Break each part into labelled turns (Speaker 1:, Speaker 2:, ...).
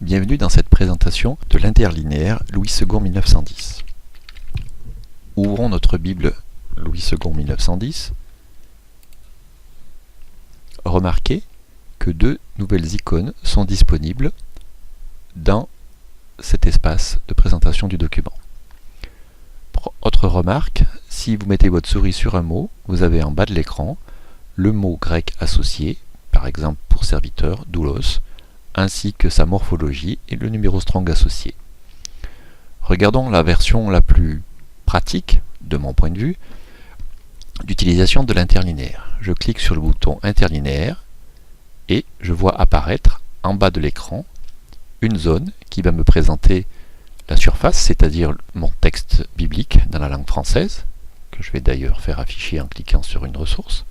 Speaker 1: Bienvenue dans cette présentation de l'interlinéaire Louis II 1910. Ouvrons notre Bible Louis II 1910. Remarquez que deux nouvelles icônes sont disponibles dans cet espace de présentation du document. Autre remarque, si vous mettez votre souris sur un mot, vous avez en bas de l'écran le mot grec associé, par exemple pour serviteur, doulos, ainsi que sa morphologie et le numéro strong associé. Regardons la version la plus pratique, de mon point de vue, d'utilisation de l'interlinéaire. Je clique sur le bouton interlinéaire et je vois apparaître en bas de l'écran une zone qui va me présenter la surface, c'est-à-dire mon texte biblique dans la langue française, que je vais d'ailleurs faire afficher en cliquant sur une ressource.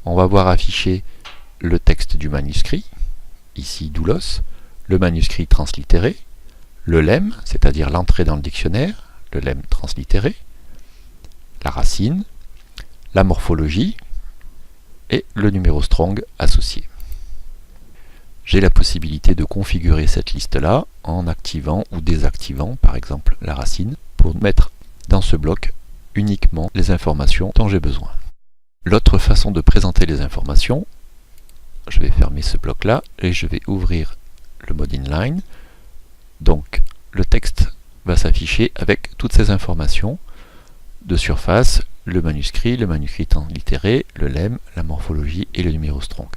Speaker 1: On va voir afficher le texte du manuscrit, ici doulos, le manuscrit translittéré, le lemme, c'est-à-dire l'entrée dans le dictionnaire, le lemme translittéré, la racine, la morphologie et le numéro strong associé. J'ai la possibilité de configurer cette liste-là en activant ou désactivant par exemple la racine pour mettre dans ce bloc uniquement les informations dont j'ai besoin. L'autre façon de présenter les informations, je vais fermer ce bloc-là et je vais ouvrir le mode inline. Donc le texte va s'afficher avec toutes ces informations de surface, le manuscrit translittéré, le lemme, la morphologie et le numéro strong.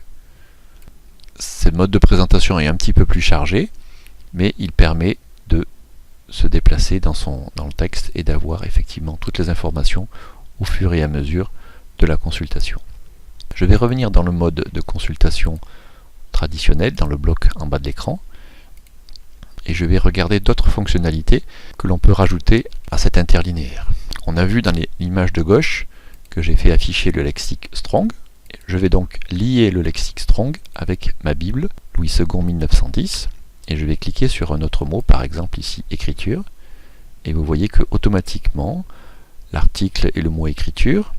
Speaker 1: Ce mode de présentation est un petit peu plus chargé, mais il permet de se déplacer dans le texte et d'avoir effectivement toutes les informations au fur et à mesure de la consultation. Je vais revenir dans le mode de consultation traditionnel, dans le bloc en bas de l'écran, et je vais regarder d'autres fonctionnalités que l'on peut rajouter à cet interlinéaire. On a vu dans l'image de gauche que j'ai fait afficher le lexique strong. Je vais donc lier le lexique strong avec ma Bible Louis II 1910 et je vais cliquer sur un autre mot, par exemple ici écriture, et vous voyez que automatiquement l'article et le mot écriture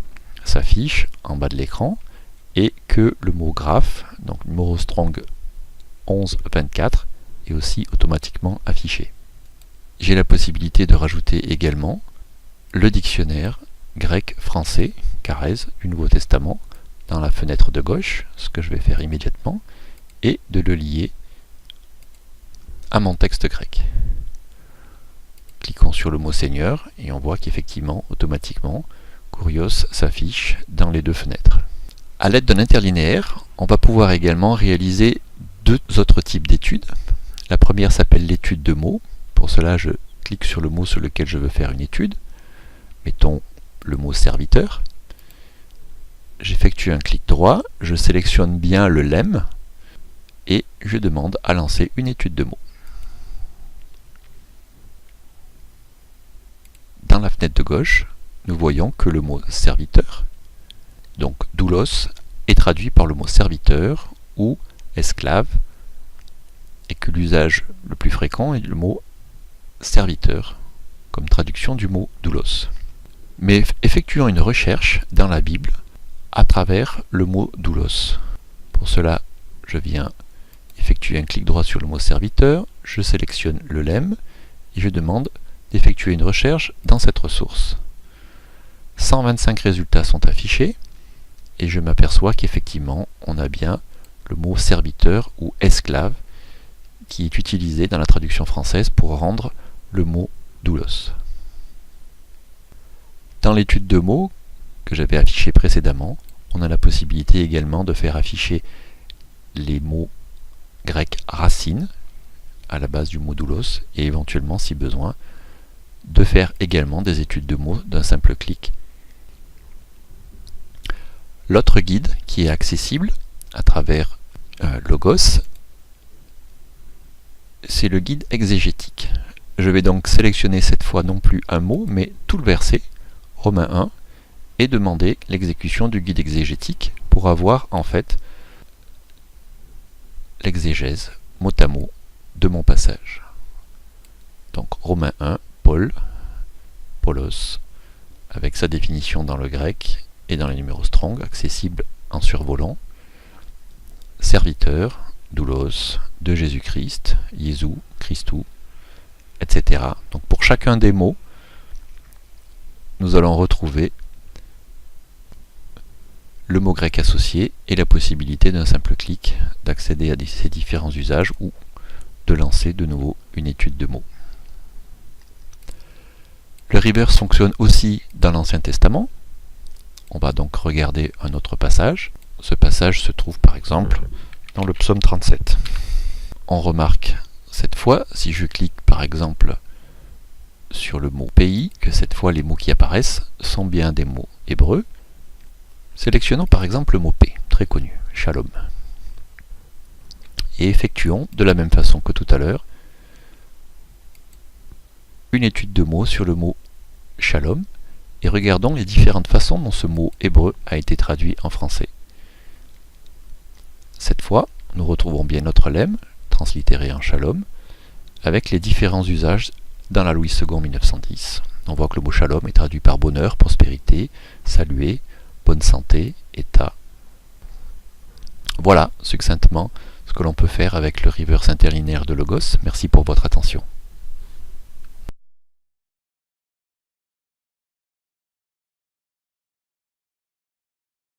Speaker 1: s'affichent en bas de l'écran et que le mot graphe, donc numéro strong 1124, est aussi automatiquement affiché. J'ai la possibilité de rajouter également le dictionnaire grec-français, Carrèse, du Nouveau Testament, dans la fenêtre de gauche, ce que je vais faire immédiatement, et de le lier à mon texte grec. Cliquons sur le mot Seigneur et on voit qu'effectivement, automatiquement, Kurios s'affiche dans les deux fenêtres. À l'aide d'un interlinéaire, on va pouvoir également réaliser deux autres types d'études. La première s'appelle l'étude de mots. Pour cela, je clique sur le mot sur lequel je veux faire une étude. Mettons le mot serviteur. J'effectue un clic droit, je sélectionne bien le lemme et je demande à lancer une étude de mots. Dans la fenêtre de gauche, nous voyons que le mot serviteur, donc doulos, est traduit par le mot serviteur ou esclave et que l'usage le plus fréquent est le mot serviteur comme traduction du mot doulos. Mais effectuons une recherche dans la Bible à travers le mot doulos. Pour cela, je viens effectuer un clic droit sur le mot serviteur, je sélectionne le lemme et je demande d'effectuer une recherche dans cette ressource. 125 résultats sont affichés et je m'aperçois qu'effectivement on a bien le mot serviteur ou esclave qui est utilisé dans la traduction française pour rendre le mot doulos. Dans l'étude de mots que j'avais affiché précédemment, on a la possibilité également de faire afficher les mots grecs racines à la base du mot doulos et éventuellement, si besoin, de faire également des études de mots d'un simple clic. L'autre guide qui est accessible à travers Logos, c'est le guide exégétique. Je vais donc sélectionner cette fois non plus un mot, mais tout le verset, Romains 1, et demander l'exécution du guide exégétique pour avoir en fait l'exégèse mot à mot de mon passage. Donc Romains 1, Paul, Paulos, avec sa définition dans le grec et dans les numéros strong, accessible en survolant. Serviteur, doulos, de Jésus-Christ, Jésus, Christou, etc. Donc pour chacun des mots, nous allons retrouver le mot grec associé et la possibilité d'un simple clic d'accéder à ces différents usages ou de lancer de nouveau une étude de mots. Le reverse fonctionne aussi dans l'Ancien Testament. On va donc regarder un autre passage. Ce passage se trouve par exemple dans le psaume 37. On remarque cette fois, si je clique par exemple sur le mot pays, que cette fois les mots qui apparaissent sont bien des mots hébreux. Sélectionnons par exemple le mot paix, très connu, shalom. Et effectuons, de la même façon que tout à l'heure, une étude de mots sur le mot shalom et regardons les différentes façons dont ce mot hébreu a été traduit en français. Cette fois, nous retrouvons bien notre lemme, translittéré en shalom, avec les différents usages dans la Louis II 1910. On voit que le mot shalom est traduit par bonheur, prospérité, saluer, bonne santé, état. Voilà succinctement ce que l'on peut faire avec le reverse interlinéaire de Logos. Merci pour votre attention.